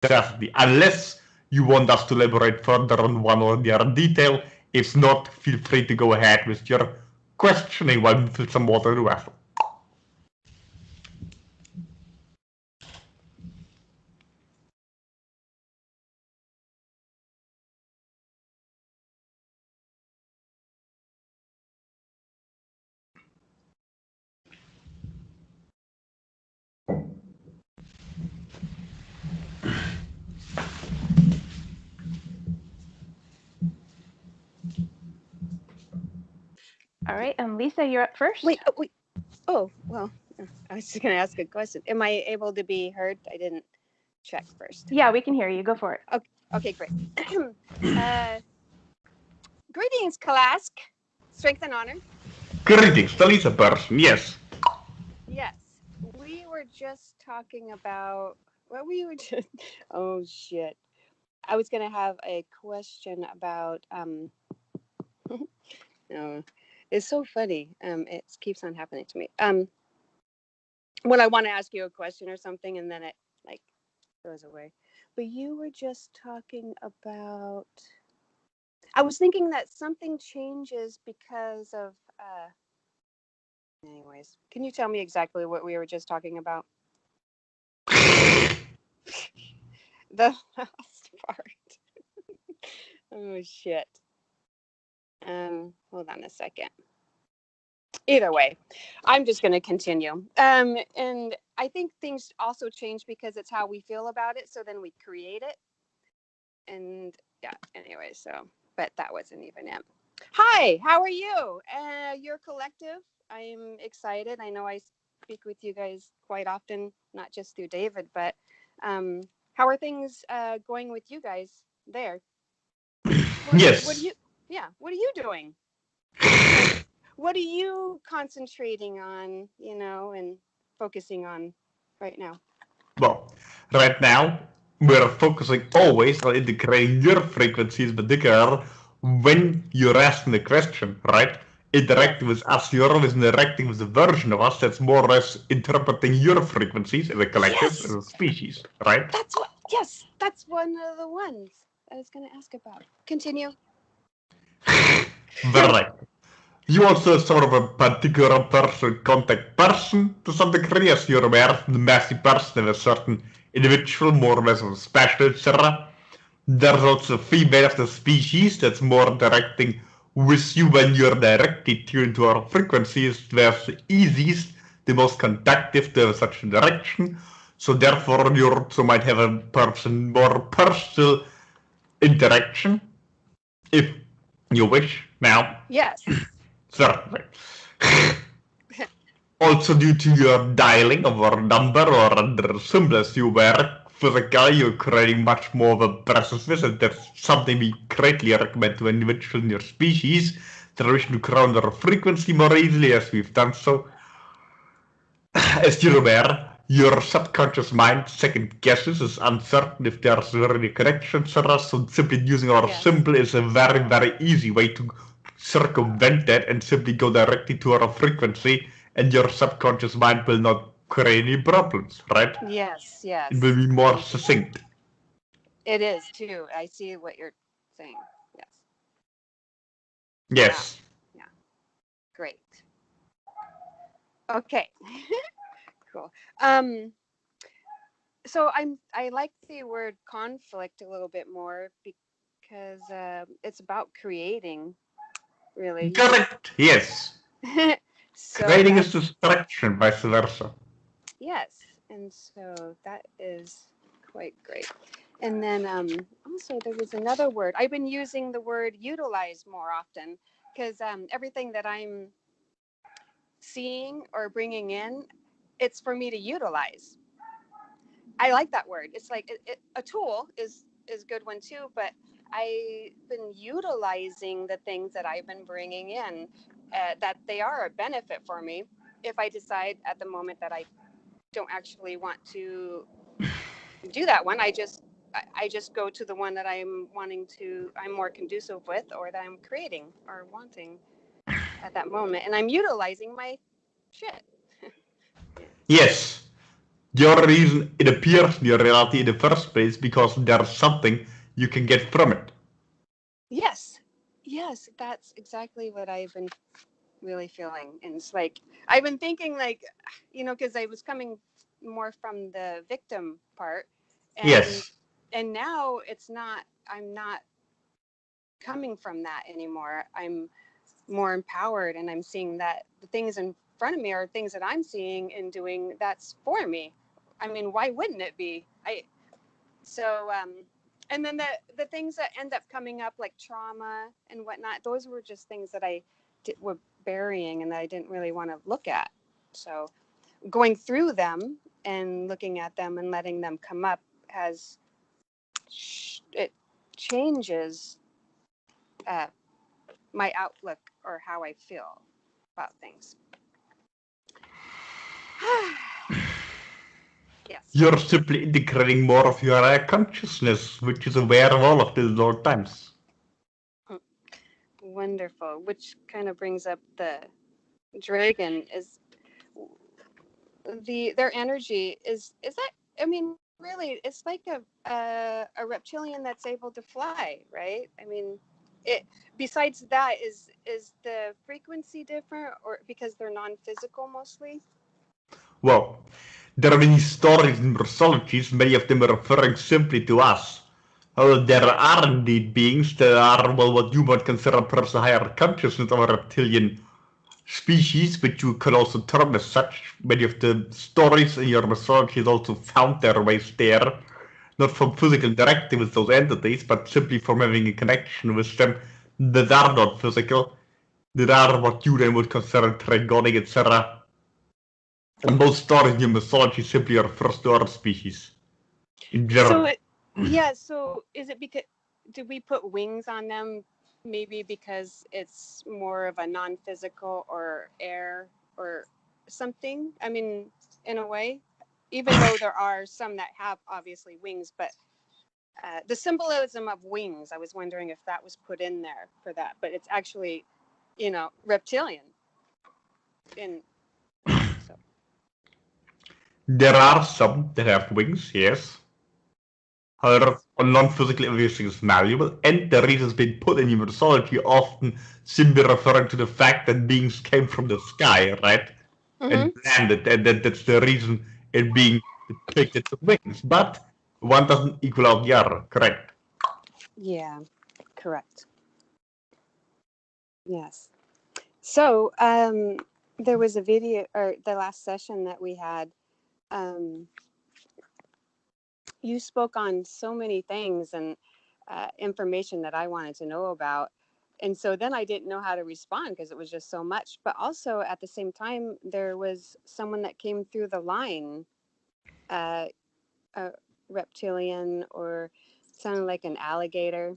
necessity, unless you want us to elaborate further on one or the other detail. If not, feel free to go ahead with your questioning while we fill some water in the vessel. All right, Lisa, you're up first. Wait. Oh, well, I was just going to ask a question. Am I able to be heard? I didn't check first. Yeah, we can hear you. Go for it. Okay, great. Greetings, Kalask. Strength and honor. Greetings, the Lisa person, yes. Yes. We were just talking about what we were just. Oh, shit. I was going to have a question about. No, it's so funny. It keeps on happening to me. When I want to ask you a question or something, and then it like goes away. But you were just talking about. I was thinking that something changes because of. Anyways, can you tell me exactly what we were just talking about? The last part. Oh shit. Hold on a second. Either way, I'm just going to continue. And I think things also change because it's how we feel about it. So then we create it. And yeah, anyway, so, but that wasn't even it. Hi, how are you? Your collective. I'm excited. I know I speak with you guys quite often, not just through David, but how are things going with you guys there? Yes. What are you doing? What are you concentrating on, and focusing on right now? Well, right now, we're focusing always on integrating your frequencies, particularly when you're asking the question, right? Interacting with us, you're always interacting with a version of us that's more or less interpreting your frequencies as a collective, as a species, right? That's one of the ones I was going to ask about. Continue. Right. You also sort of a particular person, contact person to some degree, as you're aware, the messy person is a certain individual, more or less of a special, etc. There's also female of the species that's more directing with you when you're directly tuned to our frequencies. There's the easiest, the most conductive to such a direction. So therefore you also might have a person more personal interaction, if you wish. Now, yes. Certainly. Also due to your dialing of our number or under symbols you were physically, you're creating much more of a presence visit. That's something we greatly recommend to individuals in your species that wish to ground their frequency more easily as we've done so. As you're aware, your subconscious mind second guesses is uncertain if there's really a connection to us, so simply using our symbol is a very, very easy way to circumvent that and simply go directly to our frequency, and your subconscious mind will not create any problems, right? Yes. It will be more succinct. It is too. I see what you're saying. Yes. Yes. Yeah. Great. Okay. Cool. So I like the word conflict a little bit more because it's about creating, really. Correct. Yes. So creating is destruction, vice versa. Yes, and so that is quite great. And then also there was another word. I've been using the word utilize more often because everything that I'm seeing or bringing in, it's for me to utilize. I like that word. It's like a tool is a good one too, but I've been utilizing the things that I've been bringing in, that they are a benefit for me. If I decide at the moment that I don't actually want to do that one, I just go to the one that I'm more conducive with, or that I'm creating or wanting at that moment, and I'm utilizing my shit. Yes. Your reason it appears in your reality in the first place because there's something you can get from it. Yes, yes, that's exactly what I've been really feeling. And it's like I've been thinking, like, because I was coming more from the victim part, and Yes. and now it's not. I'm not coming from that anymore. I'm more empowered, and I'm seeing that the things in front of me are things that I'm seeing and doing that's for me. I mean, why wouldn't it be? And then the things that end up coming up, like trauma and whatnot, those were just things that were burying and that I didn't really want to look at. So going through them and looking at them and letting them come up has it changes uh, my outlook or how I feel about things. Yes. You're simply integrating more of your consciousness, which is aware of all of this at all times. Wonderful. Which kind of brings up the dragon. Is their energy is that, I mean, really, it's like a reptilian that's able to fly, right? I mean, it besides that, is the frequency different, or because they're non-physical mostly? Well, there are many stories in mythologies, many of them are referring simply to us. Although there are indeed beings that are, well, what you might consider perhaps a higher consciousness of a reptilian species, which you could also term as such. Many of the stories in your mythology also found their ways there, not from physical interacting with those entities, but simply from having a connection with them that are not physical, that are what you then would consider dragonic, etc. And most stories in your mythology simply refers to other species in general. So is it because, do we put wings on them, maybe because it's more of a non-physical or air or something? I mean, in a way, even though there are some that have obviously wings, but the symbolism of wings, I was wondering if that was put in there for that, but it's actually, reptilian. In so There are some that have wings, yes. However, non-physical everything is malleable, and the reasons being put in your mythology often simply referring to the fact that beings came from the sky, right? And landed, and that's the reason it being depicted with wings. But one doesn't equal out the other, correct? yeah, correct. Yes. So there was a video, or the last session that we had. Um, you spoke on so many things and information that I wanted to know about. And so then I didn't know how to respond because it was just so much. But also at the same time, there was someone that came through the line, uh, a reptilian, or sounded like an alligator.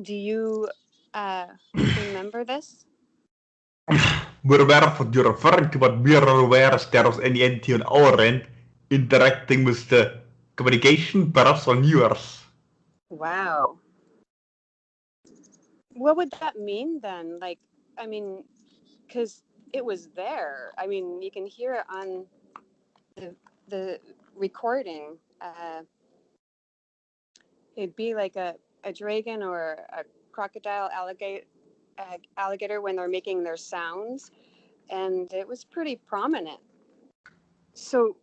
Do you remember this? We're aware of what you're referring to, but we're not aware if there was any entity on our end interacting with the communication, perhaps on yours. Wow. What would that mean then? Like, I mean, because it was there. I mean, you can hear it on the recording. It'd be like a dragon or a crocodile, alligator when they're making their sounds, and it was pretty prominent. So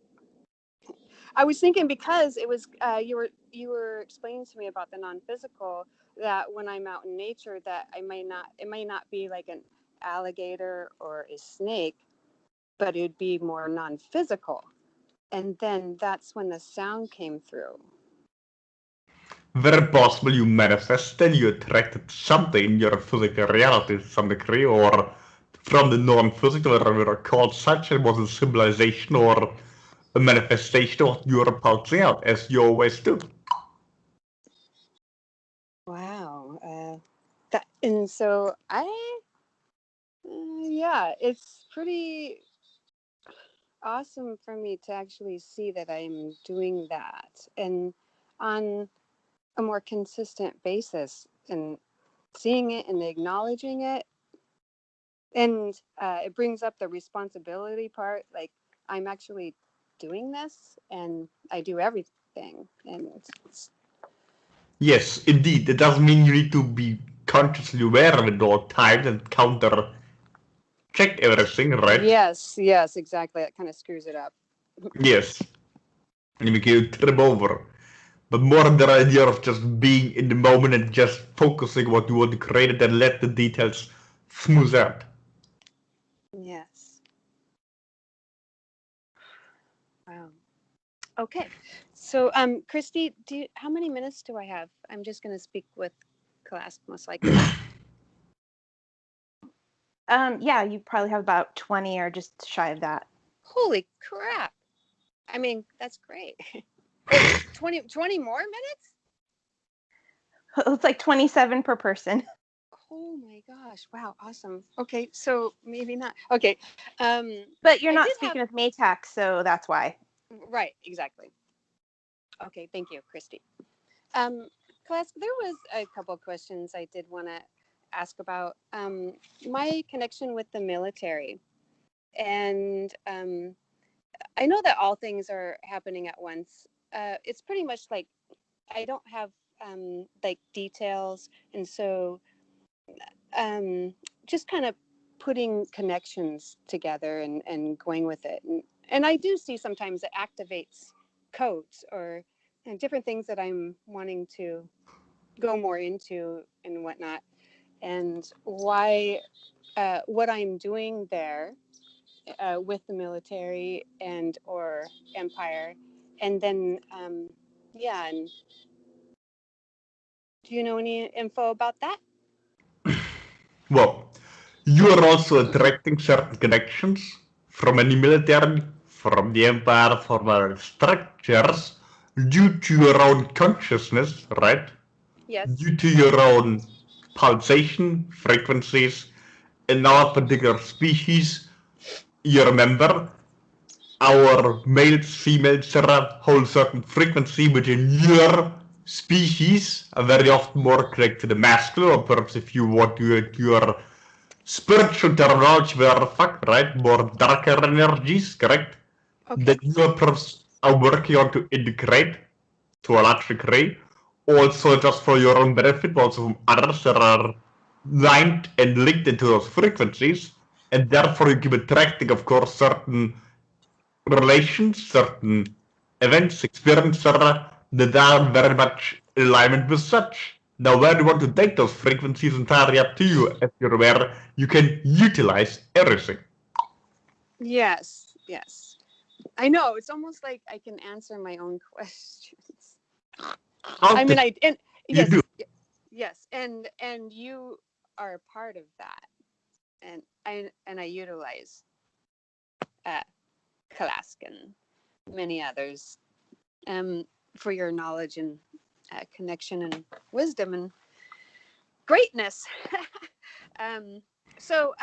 I was thinking, because it was you were explaining to me about the non-physical, that when I'm out in nature, that it may not be like an alligator or a snake, but it'd be more non-physical. And then that's when the sound came through. Very possible you manifested, you attracted something in your physical reality to some degree, or from the non-physical, whatever called such, it was a symbolization or a manifestation of what you're pulsing out, as you always do. Wow. And so yeah, it's pretty awesome for me to actually see that I'm doing that, and on a more consistent basis, and seeing it and acknowledging it. And it brings up the responsibility part. Like, I'm actually doing this, and I do everything. And Yes, indeed. It doesn't mean you need to be consciously aware of it all times and counter check everything, right? yes, exactly. That kind of screws it up. Yes. And you make you trip over. But more the idea of just being in the moment and just focusing what you want to create and let the details smooth out. Yes. Wow. Okay. So, Christy, how many minutes do I have? I'm just going to speak with KALASK most likely. Yeah, you probably have about 20 or just shy of that. Holy crap. I mean, that's great. 20 more minutes? It's like 27 per person. Oh my gosh. Wow. Awesome. Okay. So maybe not. Okay. But you're I not did speaking with Maytax, so that's why. Right. Exactly. Okay. Thank you, Christy. KALASK, there was a couple of questions I did want to ask about my connection with the military. And I know that all things are happening at once. It's pretty much like I don't have like details, and so just kind of putting connections together and going with it. And I do see sometimes it activates codes or different things that I'm wanting to go more into and whatnot, and why what I'm doing there with the military and or empire, and then yeah. And do you know any info about that? Well, you are also attracting certain connections from any military, from the empire, from our structures, due to your own consciousness, right? Yes. Due to your own pulsation frequencies. In our particular species, you remember, our males, females, etc. hold certain frequency within your species are very often more connected to the masculine, or perhaps if you want to your spiritual terminology were fuck, right? More darker energies, correct? Okay. That you are working on to integrate to a large degree. Also just for your own benefit, but also from others that are lined and linked into those frequencies. And therefore you keep attracting, of course, certain relations, certain events, experiences that are very much in alignment with such. Now, where do you want to take those frequencies entirely up to you, as you're aware, you can utilize everything. Yes. I know. It's almost like I can answer my own questions. I mean, and you yes, do. yes, and you are a part of that, and I utilize KALASK and many others for your knowledge and connection and wisdom and greatness. So,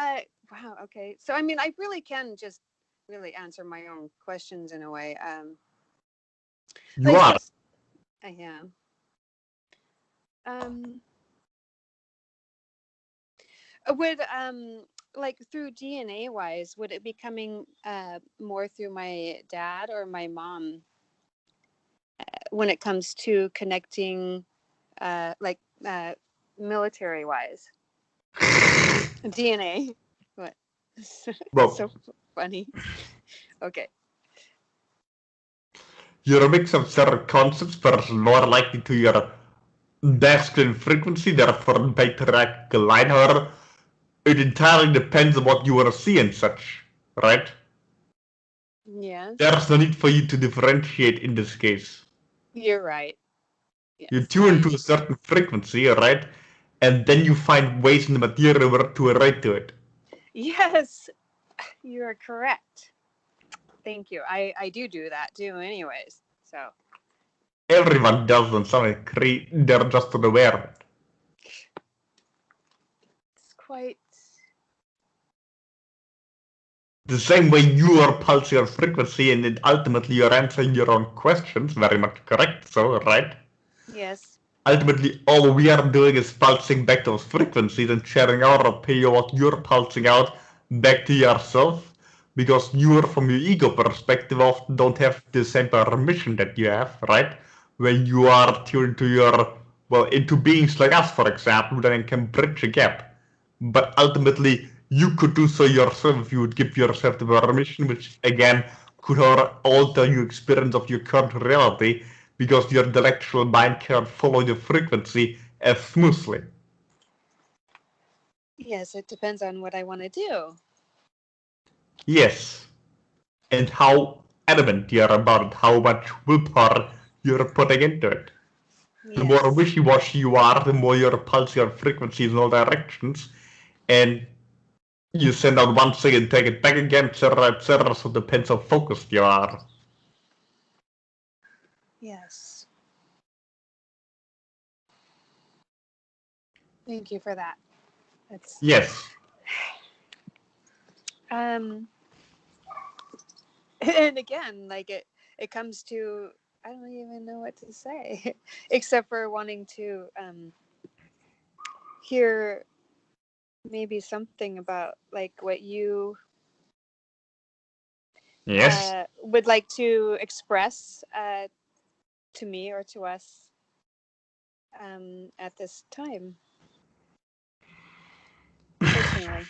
wow, okay. So, I mean, I really can just really answer my own questions in a way. You like are. just, yeah. Would like through DNA wise, would it be coming more through my dad or my mom when it comes to connecting, like military wise? DNA. What? Well, So funny. Okay. you're a mix of certain concepts, but more likely to your masculine frequency, therefore patriarchal line. However, it entirely depends on what you want to see and such, right? Yes. There's no need for you to differentiate in this case. You're right. Yes. You tune to a certain frequency, right? And then you find ways in the material to relate to it. Yes, you are correct. Thank you. I do that too anyways. So Everyone does on some degree, they're just unaware of it. it's quite The same way you are pulsing your frequency and then ultimately you're answering your own questions, very much correct, so, right? yes. Ultimately, all we are doing is pulsing back those frequencies and sharing our opinion what you're pulsing out back to yourself. because you, from your ego perspective, often don't have the same permission that you have, right? When you are tuned to your, well, into beings like us, for example, then it can bridge a gap. But ultimately, you could do so yourself if you would give yourself the permission, which again could alter your experience of your current reality, because your intellectual mind can't follow the frequency as smoothly. Yes, it depends on what I want to do. Yes. And how adamant you're about it, how much willpower you're putting into it. The more Yes. wishy-washy you are, the more you repulse your frequencies in all directions, and you send out one thing and take it back again, etc. So it depends how focused you are. Yes. Thank you for that. That's Yes. and again, like it comes to, I don't even know what to say except for wanting to hear maybe something about like what you Yes. would like to express to me or to us at this time, personally.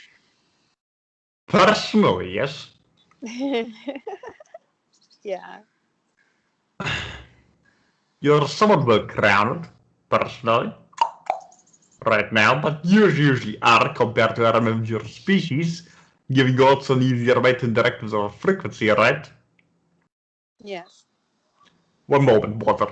Personally, yes. Yeah. You're somewhat well grounded, personally, right now, but you usually are compared to other members of your species, giving you also an easier way to interact with our frequency, right? Yes. One moment, water.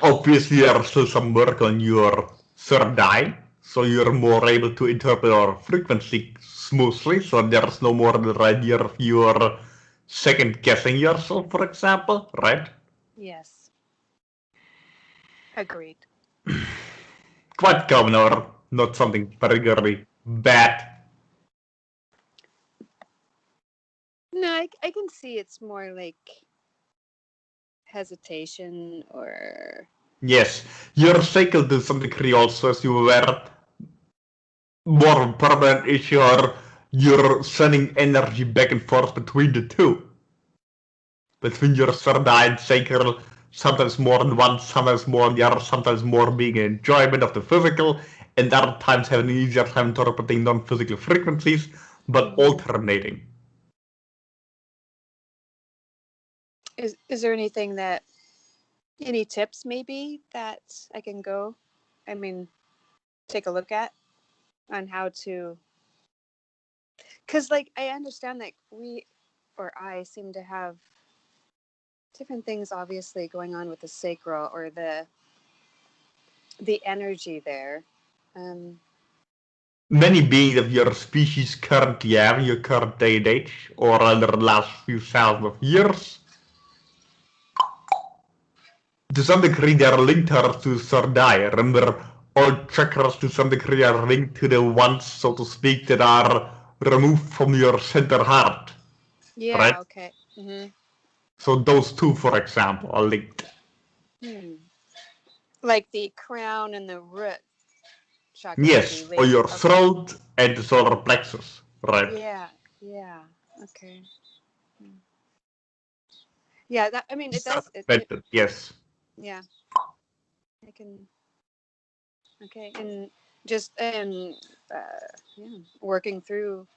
Obviously, there are still some work on your third eye, so you're more able to interpret our frequency smoothly, so there's no more the idea of your second guessing yourself, for example, right? Yes. Agreed. Quite common, or not something particularly bad. No, I can see it's more like hesitation or Yes, your cycle to some degree also, as you were more permanent issue, or you're sending energy back and forth between the two. Between your third eye and sacral, sometimes more on one, sometimes more on the other, sometimes more being an enjoyment of the physical, and other times having an easier time interpreting non-physical frequencies, but alternating. is there anything that any tips maybe that I can go, I mean, take a look at on how to, because like I understand that we or I seem to have different things obviously going on with the sacral or the energy there. um Many beings of your species currently have in your current day and age, or in the last few thousands of years, to some degree they are linked to third eye. Remember, all chakras to some degree are linked to the ones, so to speak, that are removed from your center heart, right? yeah, okay. So those two, for example, are linked. Like the crown and the root chakra would be Yes, or linked. your Okay. throat and the solar plexus, right? Yeah, yeah. Okay. Yeah, that, I mean, it does it Yes. yeah, I can. Okay, and just yeah, working through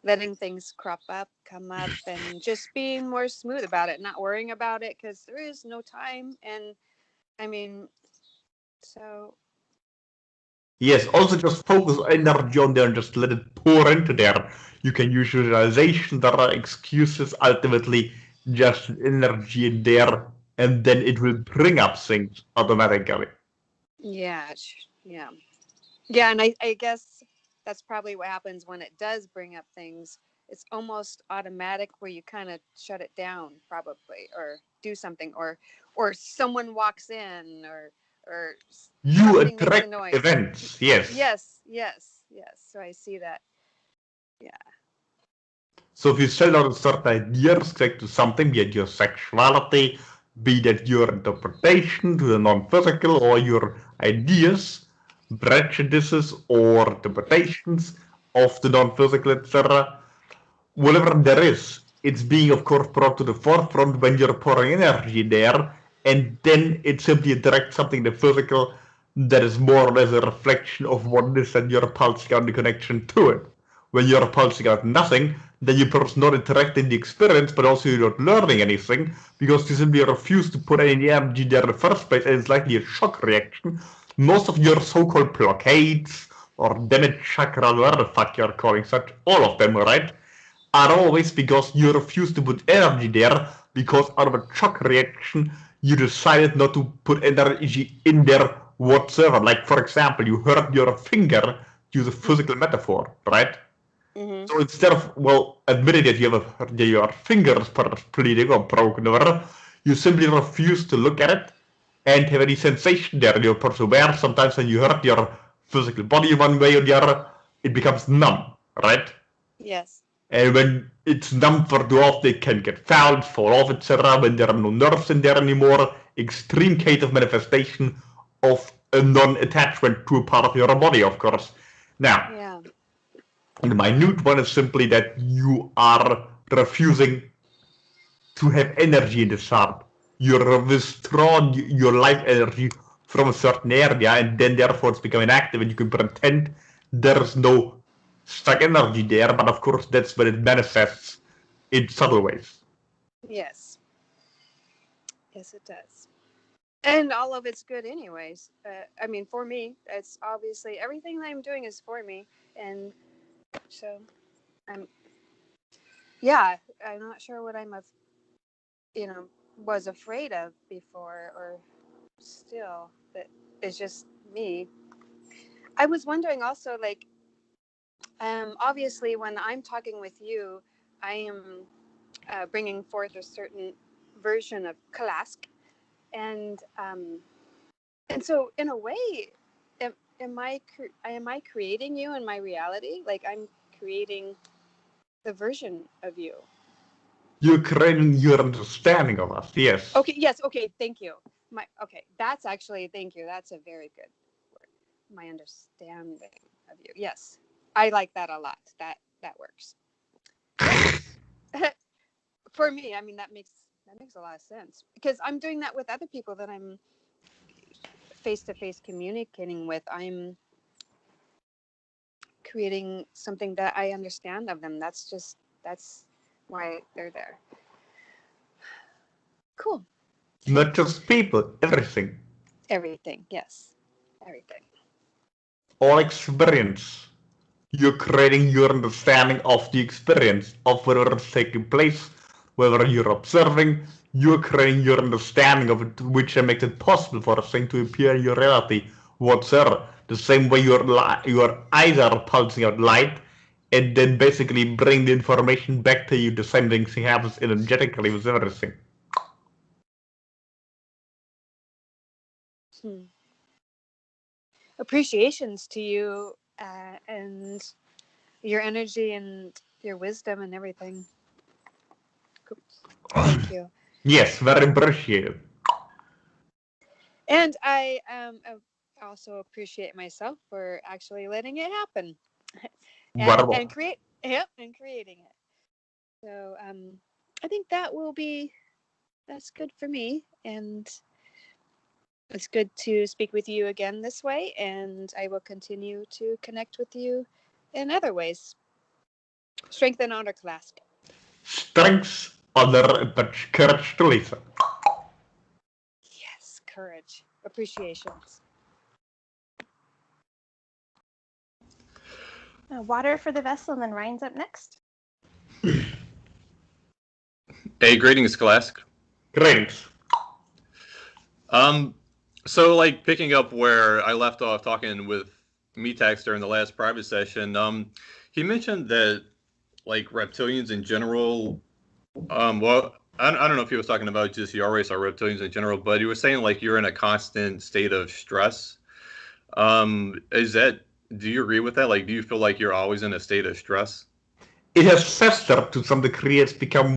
letting things crop up, come up, and just being more smooth about it, not worrying about it because there is no time. And I mean, so Yes, also just focus energy on there and just let it pour into there. You can use visualization, there are excuses, ultimately just energy in there, and then it will bring up things automatically. yeah, yeah, yeah, and I guess that's probably what happens when it does bring up things. It's almost automatic where you kind of shut it down, probably, or do something, or someone walks in, or You something makes a attract noise. events, yes. Yes. So I see that. Yeah. So if you sell out certain ideas like to something, be it your sexuality, be that your interpretation to the non-physical, or your ideas, prejudices, or interpretations of the non-physical, etc., whatever there is, it's being, of course, brought to the forefront when you're pouring energy there, and then it simply directs something in the physical that is more or less a reflection of what it is that you're pulsing out the connection to it. When you're pulsing out nothing, then you're perhaps not interacting the experience, but also you're not learning anything, because you simply refuse to put any energy there in the first place, and it's likely a shock reaction. Most of your so-called blockades, or damaged chakra, whatever the fuck you're calling such, all of them, right, are always because you refuse to put energy there, because out of a shock reaction, you decided not to put energy in there whatsoever. Like, for example, you hurt your finger, use a physical metaphor, right? Mm-hmm. So instead of, well, admitting that your finger is bleeding or broken or whatever, you simply refuse to look at it and have any sensation there. You're aware sometimes when you hurt your physical body one way or the other, it becomes numb, right? Yes. And when it's numb for too often, it can get fouled, fall off, etc. When there are no nerves in there anymore, extreme case of manifestation of a non-attachment to a part of your body, of course. Now, Yeah. the minute one is simply that you are refusing to have energy in the heart. You're withdrawn your life energy from a certain area, and then therefore it's becoming active, and you can pretend there's no stuck energy there, but of course that's when it manifests in subtle ways. Yes. Yes, it does. And all of it's good, anyways. I mean, for me, it's obviously everything that I'm doing is for me, and so I'm. Yeah, I'm not sure what was afraid of before, or still, but it's just me. I was wondering also, like, obviously, when I'm talking with you, I am bringing forth a certain version of KALASK, and so in a way, am I creating you in my reality? Like I'm creating the version of you. You're creating your understanding of us, yes. Okay. Yes. Okay. Thank you. That's actually, thank you. That's a very good word. My understanding of you. Yes, I like that a lot. That works. Yeah. For me, I mean that makes a lot of sense because I'm doing that with other people that I'm face-to-face communicating with. I'm creating something that I understand of them. That's why they're there. Cool. Not just people, everything. Everything. Yes. Everything. All experience. You're creating your understanding of the experience of whatever is taking place, whether you're observing, you're creating your understanding of it, which makes it possible for a thing to appear in your reality whatsoever. The same way your eyes are pulsing out light and then basically bring the information back to you, the same thing happens energetically with everything. Appreciations to you and your energy and your wisdom and everything. Thank you. Yes, very appreciated. And I also appreciate myself for actually letting it happen and Wonderful. and create and creating it. So I think that's good for me, and it's good to speak with you again this way, and I will continue to connect with you in other ways. Strengthen honor, KALASK. Strengths, honor, but courage to listen. Yes, courage, appreciations. Water for the vessel, and then Ryan's up next. Hey, greetings, KALASK. Great. So like picking up where I left off talking with Metax during the last private session, he mentioned that like reptilians in general, well, I don't know if he was talking about just your race or reptilians in general, but he was saying like you're in a constant state of stress. Do you agree with that? Like, do you feel like you're always in a state of stress? It has festered to some degree. It's become